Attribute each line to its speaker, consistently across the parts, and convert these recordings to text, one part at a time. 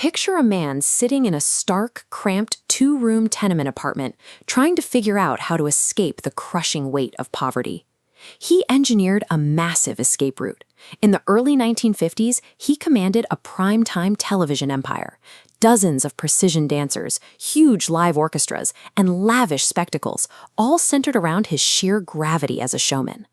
Speaker 1: Picture a man sitting in a stark, cramped two-room tenement apartment, trying to figure out how to escape the crushing weight of poverty. He engineered a massive escape route. In the early 1950s, he commanded a prime-time television empire. Dozens of precision dancers, huge live orchestras, and lavish spectacles, all centered around his sheer gravity as a showman.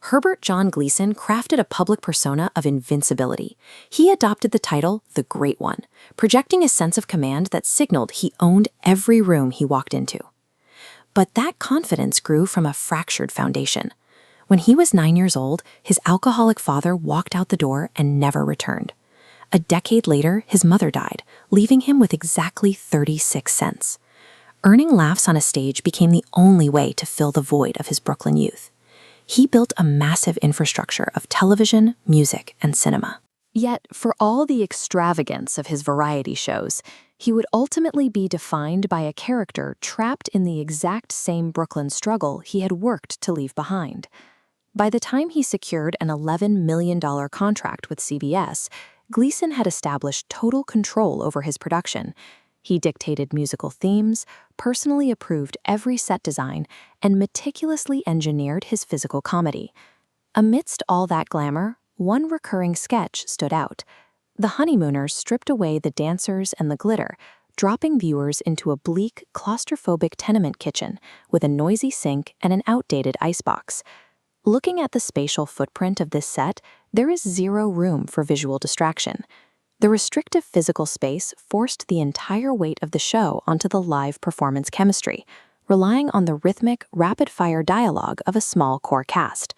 Speaker 1: Herbert John Gleason crafted a public persona of invincibility. He adopted the title The Great One, projecting a sense of command that signaled he owned every room he walked into. But that confidence grew from a fractured foundation. When he was 9 years old, his alcoholic father walked out the door and never returned. A decade later, his mother died, leaving him with exactly 36 cents. Earning laughs on a stage became the only way to fill the void of his Brooklyn youth. He built a massive infrastructure of television, music, and cinema. Yet, for all the extravagance of his variety shows, he would ultimately be defined by a character trapped in the exact same Brooklyn struggle he had worked to leave behind. By the time he secured an $11 million contract with CBS, Gleason had established total control over his production. He dictated musical themes, personally approved every set design, and meticulously engineered his physical comedy. Amidst all that glamour, one recurring sketch stood out. The Honeymooners stripped away the dancers and the glitter, dropping viewers into a bleak, claustrophobic tenement kitchen with a noisy sink and an outdated icebox. Looking at the spatial footprint of this set, there is zero room for visual distraction. The restrictive physical space forced the entire weight of the show onto the live performance chemistry, relying on the rhythmic, rapid-fire dialogue of a small core cast.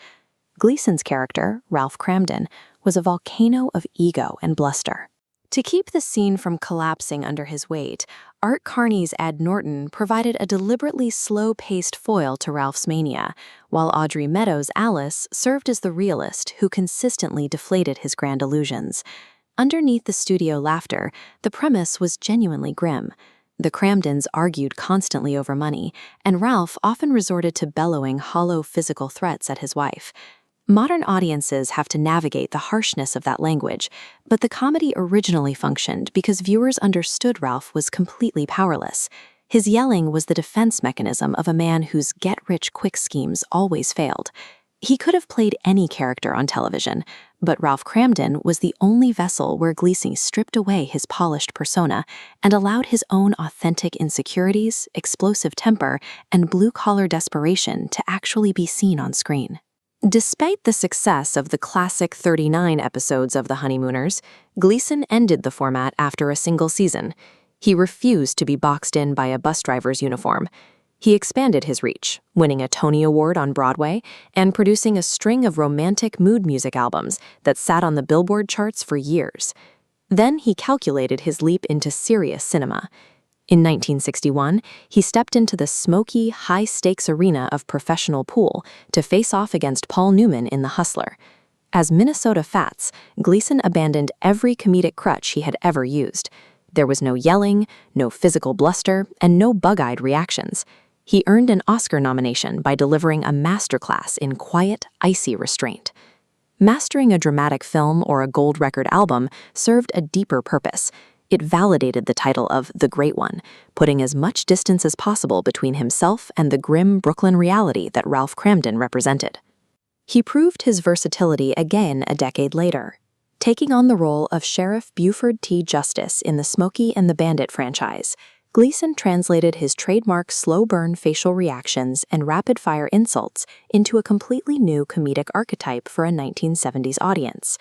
Speaker 1: Gleason's character, Ralph Kramden, was a volcano of ego and bluster. To keep the scene from collapsing under his weight, Art Carney's Ed Norton provided a deliberately slow-paced foil to Ralph's mania, while Audrey Meadows' Alice served as the realist who consistently deflated his grand illusions. Underneath the studio laughter, the premise was genuinely grim. The Kramdens argued constantly over money, and Ralph often resorted to bellowing hollow physical threats at his wife. Modern audiences have to navigate the harshness of that language, but the comedy originally functioned because viewers understood Ralph was completely powerless. His yelling was the defense mechanism of a man whose get-rich-quick schemes always failed. He could have played any character on television, but Ralph Kramden was the only vessel where Gleason stripped away his polished persona and allowed his own authentic insecurities, explosive temper, and blue-collar desperation to actually be seen on screen. Despite the success of the classic 39 episodes of The Honeymooners, Gleason ended the format after a single season. He refused to be boxed in by a bus driver's uniform. He expanded his reach, winning a Tony Award on Broadway and producing a string of romantic mood music albums that sat on the Billboard charts for years. Then he calculated his leap into serious cinema. In 1961, he stepped into the Smokey, high-stakes arena of professional pool to face off against Paul Newman in The Hustler. As Minnesota Fats, Gleason abandoned every comedic crutch he had ever used. There was no yelling, no physical bluster, and no bug-eyed reactions. He earned an Oscar nomination by delivering a masterclass in quiet, icy restraint. Mastering a dramatic film or a gold record album served a deeper purpose. It validated the title of The Great One, putting as much distance as possible between himself and the grim Brooklyn reality that Ralph Kramden represented. He proved his versatility again a decade later, taking on the role of Sheriff Buford T. Justice in the Smokey and the Bandit franchise. Gleason translated his trademark slow-burn facial reactions and rapid-fire insults into a completely new comedic archetype for a 1970s audience.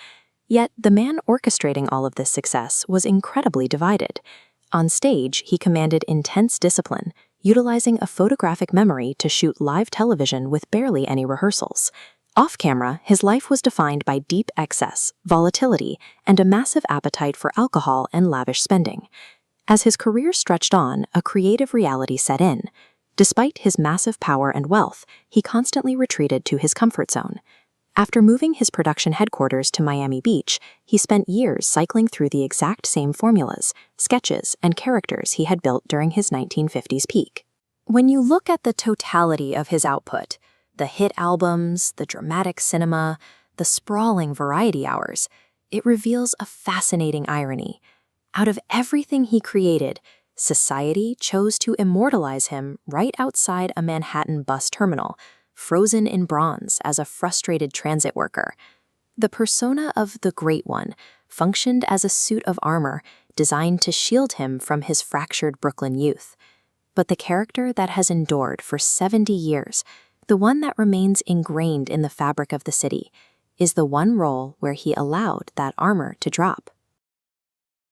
Speaker 1: Yet, the man orchestrating all of this success was incredibly divided. On stage, he commanded intense discipline, utilizing a photographic memory to shoot live television with barely any rehearsals. Off-camera, his life was defined by deep excess, volatility, and a massive appetite for alcohol and lavish spending. As his career stretched on, a creative reality set in. Despite his massive power and wealth, he constantly retreated to his comfort zone. After moving his production headquarters to Miami Beach, he spent years cycling through the exact same formulas, sketches, and characters he had built during his 1950s peak. When you look at the totality of his output, the hit albums, the dramatic cinema, the sprawling variety hours, it reveals a fascinating irony. Out of everything he created, society chose to immortalize him right outside a Manhattan bus terminal, frozen in bronze as a frustrated transit worker. The persona of the Great One functioned as a suit of armor designed to shield him from his fractured Brooklyn youth. But the character that has endured for 70 years, the one that remains ingrained in the fabric of the city, is the one role where he allowed that armor to drop.